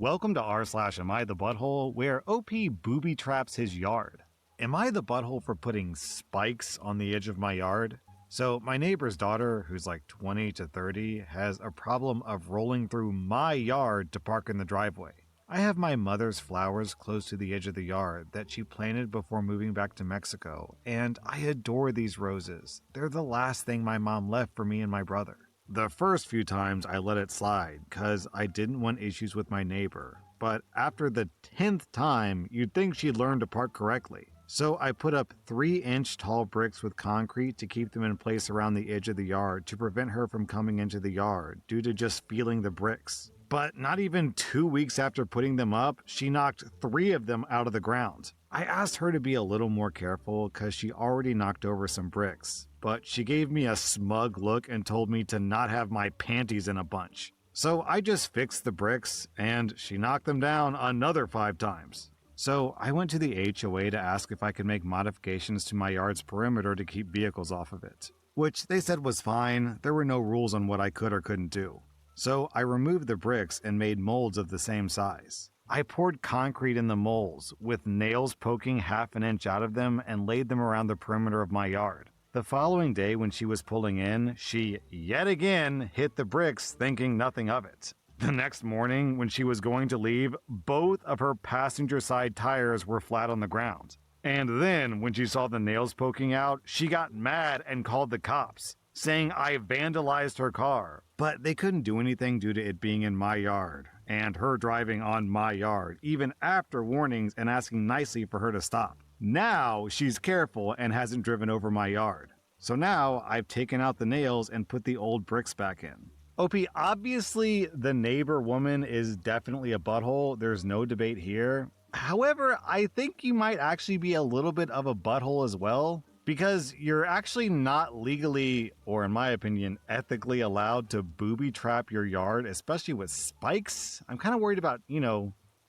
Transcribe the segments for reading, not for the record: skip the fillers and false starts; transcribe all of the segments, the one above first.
Welcome to r/Am I the Butthole, where OP booby traps his yard. Am I the butthole for putting spikes on the edge of my yard? So my neighbor's daughter, who's like 20 to 30, has a problem of rolling through my yard to park in the driveway. I have my mother's flowers close to the edge of the yard that she planted before moving back to Mexico, and I adore these roses. They're the last thing my mom left for me and my brother. The first few times I let it slide because I didn't want issues with my neighbor, but after the 10th time, you'd think she'd learn to park correctly. So I put up 3-inch tall bricks with concrete to keep them in place around the edge of the yard to prevent her from coming into the yard due to just feeling the bricks. But not even 2 weeks after putting them up, she knocked 3 of them out of the ground. I asked her to be a little more careful because she already knocked over some bricks, but she gave me a smug look and told me to not have my panties in a bunch. So I just fixed the bricks, and she knocked them down another 5 times. So I went to the HOA to ask if I could make modifications to my yard's perimeter to keep vehicles off of it, which they said was fine. There were no rules on what I could or couldn't do. So I removed the bricks and made molds of the same size. I poured concrete in the molds, with nails poking half an inch out of them, and laid them around the perimeter of my yard. The following day when she was pulling in, she, yet again, hit the bricks thinking nothing of it. The next morning, when she was going to leave, both of her passenger side tires were flat on the ground. And then, when she saw the nails poking out, she got mad and called the cops, saying I vandalized her car. But they couldn't do anything due to it being in my yard, and her driving on my yard, even after warnings and asking nicely for her to stop. Now she's careful and hasn't driven over my yard. So now I've taken out the nails and put the old bricks back in. OP, obviously the neighbor woman is definitely a butthole. There's no debate here. However, I think you might actually be a little bit of a butthole as well, because you're actually not legally, or in my opinion, ethically allowed to booby trap your yard, especially with spikes. I'm kind of worried about,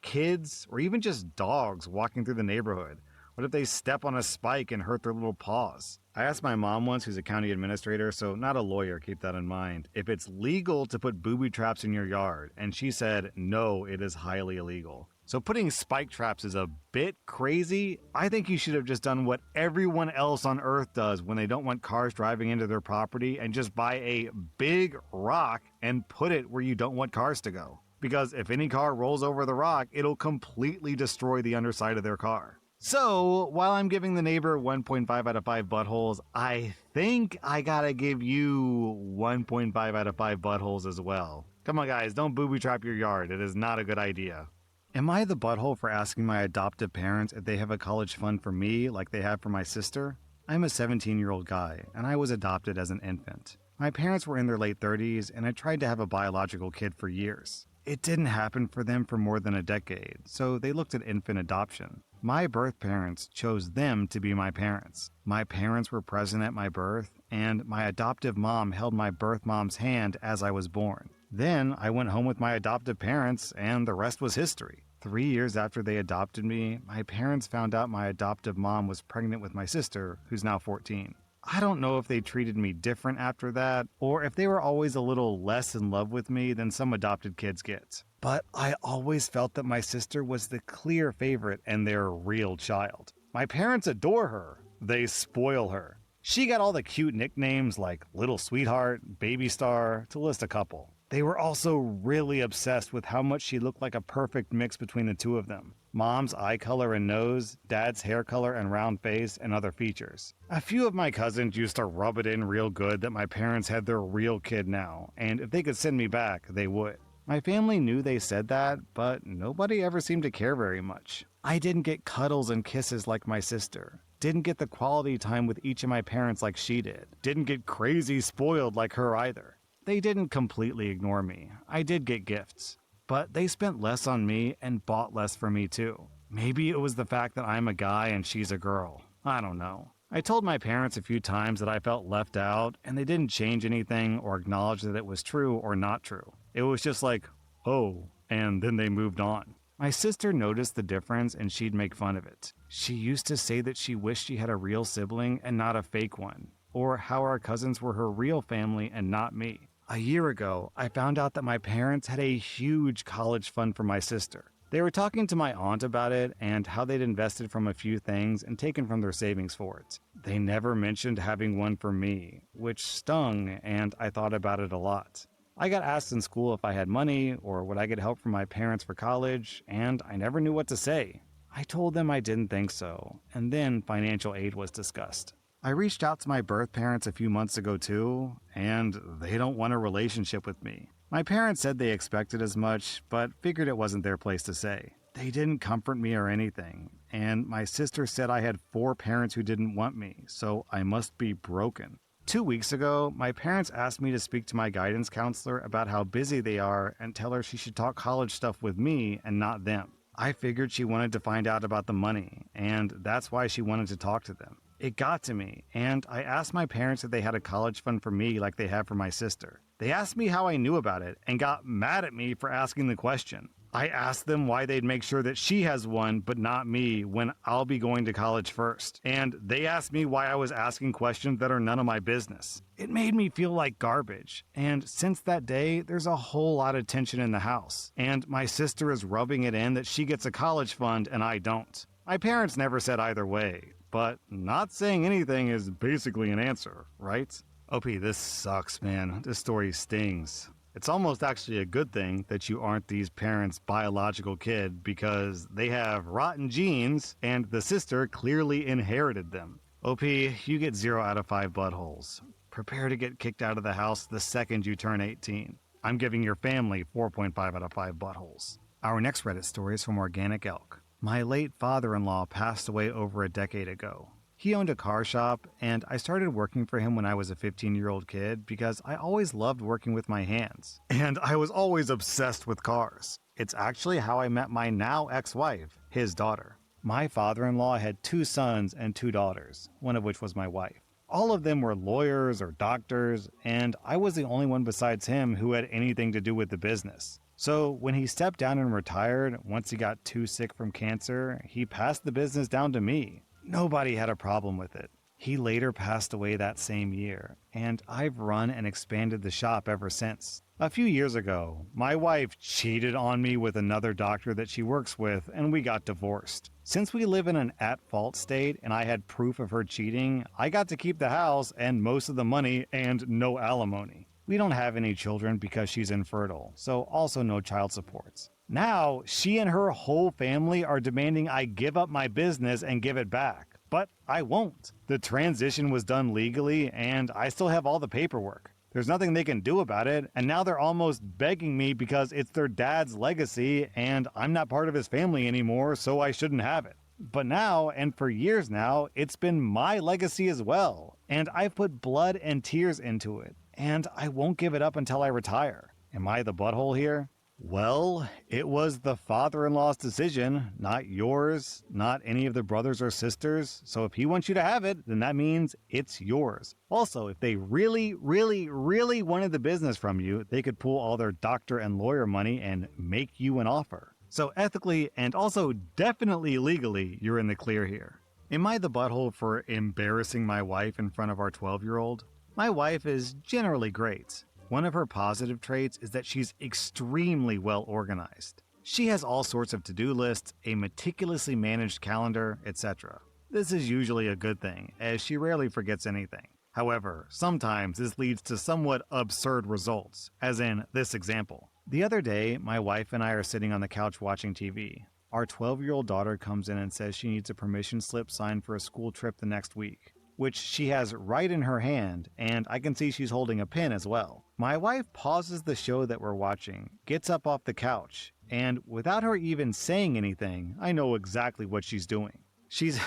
kids or even just dogs walking through the neighborhood. What if they step on a spike and hurt their little paws? I asked my mom once, who's a county administrator, so not a lawyer, keep that in mind, if it's legal to put booby traps in your yard, and she said, no, it is highly illegal. So putting spike traps is a bit crazy. I think you should have just done what everyone else on Earth does when they don't want cars driving into their property and just buy a big rock and put it where you don't want cars to go. Because if any car rolls over the rock, it'll completely destroy the underside of their car. So, while I'm giving the neighbor 1.5 out of 5 buttholes, I think I gotta give you 1.5 out of 5 buttholes as well. Come on guys, don't booby trap your yard. It is not a good idea. Am I the butthole for asking my adoptive parents if they have a college fund for me like they have for my sister? I'm a 17-year-old guy, and I was adopted as an infant. My parents were in their late 30s, and I tried to have a biological kid for years. It didn't happen for them for more than a decade, so they looked at infant adoption. My birth parents chose them to be my parents. My parents were present at my birth, and my adoptive mom held my birth mom's hand as I was born. Then I went home with my adoptive parents, and the rest was history. 3 years after they adopted me, my parents found out my adoptive mom was pregnant with my sister, who's now 14. I don't know if they treated me different after that, or if they were always a little less in love with me than some adopted kids get. But I always felt that my sister was the clear favorite and their real child. My parents adore her. They spoil her. She got all the cute nicknames like Little Sweetheart, Baby Star, to list a couple. They were also really obsessed with how much she looked like a perfect mix between the two of them. Mom's eye color and nose, dad's hair color and round face, and other features. A few of my cousins used to rub it in real good that my parents had their real kid now, and if they could send me back, they would. My family knew they said that, but nobody ever seemed to care very much. I didn't get cuddles and kisses like my sister. Didn't get the quality time with each of my parents like she did. Didn't get crazy spoiled like her either. They didn't completely ignore me. I did get gifts. But they spent less on me and bought less for me too. Maybe it was the fact that I'm a guy and she's a girl. I don't know. I told my parents a few times that I felt left out, and they didn't change anything or acknowledge that it was true or not true. It was just like, oh, and then they moved on. My sister noticed the difference and she'd make fun of it. She used to say that she wished she had a real sibling and not a fake one, or how our cousins were her real family and not me. A year ago, I found out that my parents had a huge college fund for my sister. They were talking to my aunt about it and how they'd invested from a few things and taken from their savings for it. They never mentioned having one for me, which stung, and I thought about it a lot. I got asked in school if I had money or would I get help from my parents for college, and I never knew what to say. I told them I didn't think so, and then financial aid was discussed. I reached out to my birth parents a few months ago too, and they don't want a relationship with me. My parents said they expected as much, but figured it wasn't their place to say. They didn't comfort me or anything, and my sister said I had 4 parents who didn't want me, so I must be broken. 2 weeks ago, my parents asked me to speak to my guidance counselor about how busy they are and tell her she should talk college stuff with me and not them. I figured she wanted to find out about the money, and that's why she wanted to talk to them. It got to me, and I asked my parents if they had a college fund for me like they have for my sister. They asked me how I knew about it and got mad at me for asking the question. I asked them why they'd make sure that she has one but not me when I'll be going to college first. And they asked me why I was asking questions that are none of my business. It made me feel like garbage. And since that day, there's a whole lot of tension in the house. And my sister is rubbing it in that she gets a college fund and I don't. My parents never said either way, but not saying anything is basically an answer, right? OP, this sucks, man. This story stings. It's almost actually a good thing that you aren't these parents' biological kid because they have rotten genes and the sister clearly inherited them. OP, you get 0 out of 5 buttholes. Prepare to get kicked out of the house the second you turn 18. I'm giving your family 4.5 out of 5 buttholes. Our next Reddit story is from Organic Elk. My late father-in-law passed away over a decade ago. He owned a car shop, and I started working for him when I was a 15-year-old kid because I always loved working with my hands. And I was always obsessed with cars. It's actually how I met my now ex-wife, his daughter. My father-in-law had 2 sons and 2 daughters, one of which was my wife. All of them were lawyers or doctors, and I was the only one besides him who had anything to do with the business. So when he stepped down and retired, once he got too sick from cancer, he passed the business down to me. Nobody had a problem with it. He later passed away that same year, and I've run and expanded the shop ever since. A few years ago, my wife cheated on me with another doctor that she works with, and we got divorced. Since we live in an at-fault state and I had proof of her cheating, I got to keep the house and most of the money and no alimony. We don't have any children because she's infertile, so also no child supports. Now, she and her whole family are demanding I give up my business and give it back. But I won't. The transition was done legally, and I still have all the paperwork. There's nothing they can do about it, and now they're almost begging me because it's their dad's legacy, and I'm not part of his family anymore, so I shouldn't have it. But now, and for years now, it's been my legacy as well, and I've put blood and tears into it, and I won't give it up until I retire. Am I the butthole here? Well, it was the father-in-law's decision, not yours, not any of the brothers or sisters. So if he wants you to have it, then that means it's yours. Also, if they really wanted the business from you, they could pull all their doctor and lawyer money and make you an offer. So ethically and also definitely legally, you're in the clear here. Am I the butthole for embarrassing my wife in front of our 12-year-old? My wife is generally great. One of her positive traits is that she's extremely well organized. She has all sorts of to-do lists, a meticulously managed calendar, etc. This is usually a good thing, as she rarely forgets anything. However, sometimes this leads to somewhat absurd results, as in this example. The other day, my wife and I are sitting on the couch watching TV. Our 12-year-old daughter comes in and says she needs a permission slip signed for a school trip the next week, which she has right in her hand, and I can see she's holding a pen as well. My wife pauses the show that we're watching, gets up off the couch, and without her even saying anything, I know exactly what she's doing. She's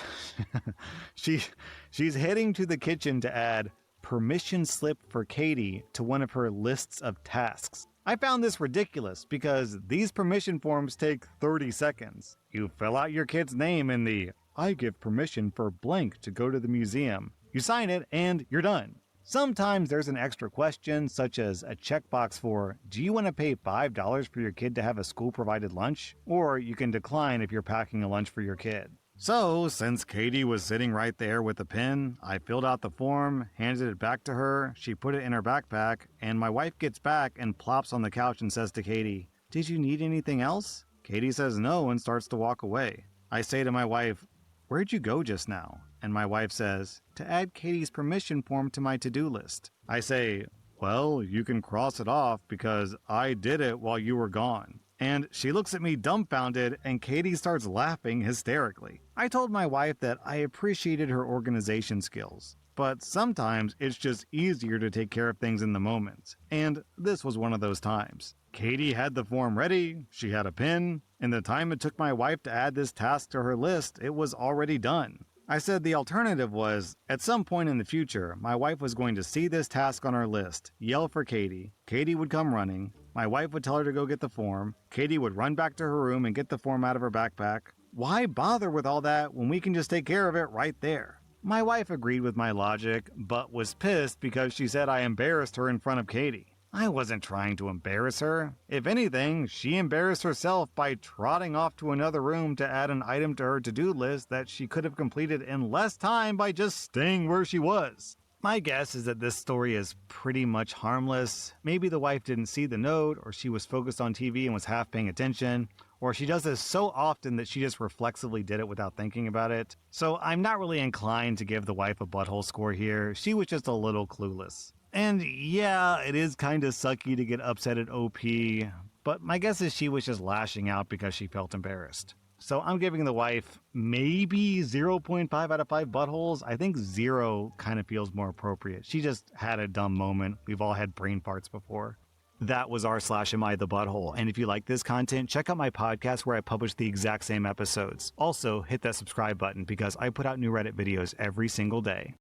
she's heading to the kitchen to add permission slip for Katie to one of her lists of tasks. I found this ridiculous because these permission forms take 30 seconds. You fill out your kid's name in the I give permission for blank to go to the museum. You sign it and you're done. Sometimes there's an extra question, such as a checkbox for, do you want to pay $5 for your kid to have a school-provided lunch? Or you can decline if you're packing a lunch for your kid. So, since Katie was sitting right there with the pen, I filled out the form, handed it back to her, she put it in her backpack, and my wife gets back and plops on the couch and says to Katie, "Did you need anything else?" Katie says no and starts to walk away. I say to my wife, "Where'd you go just now?" And my wife says, "To add Katie's permission form to my to-do list." I say, "Well, you can cross it off because I did it while you were gone." And she looks at me dumbfounded, and Katie starts laughing hysterically. I told my wife that I appreciated her organization skills, but sometimes it's just easier to take care of things in the moment, and this was one of those times. Katie had the form ready, she had a pen, and the time it took my wife to add this task to her list, it was already done. I said the alternative was, at some point in the future, my wife was going to see this task on our list, yell for Katie, Katie would come running, my wife would tell her to go get the form, Katie would run back to her room and get the form out of her backpack. Why bother with all that when we can just take care of it right there? My wife agreed with my logic, but was pissed because she said I embarrassed her in front of Katie. I wasn't trying to embarrass her. If anything, she embarrassed herself by trotting off to another room to add an item to her to-do list that she could have completed in less time by just staying where she was. My guess is that this story is pretty much harmless. Maybe the wife didn't see the note, or she was focused on TV and was half paying attention, or she does this so often that she just reflexively did it without thinking about it. So I'm not really inclined to give the wife a butthole score here. She was just a little clueless. And yeah, it is kinda sucky to get upset at OP, but my guess is she was just lashing out because she felt embarrassed. So I'm giving the wife maybe 0.5 out of 5 buttholes. I think 0 kind of feels more appropriate. She just had a dumb moment. We've all had brain farts before. That was r/am I the butthole. And if you like this content, check out my podcast where I publish the exact same episodes. Also, hit that subscribe button because I put out new Reddit videos every single day.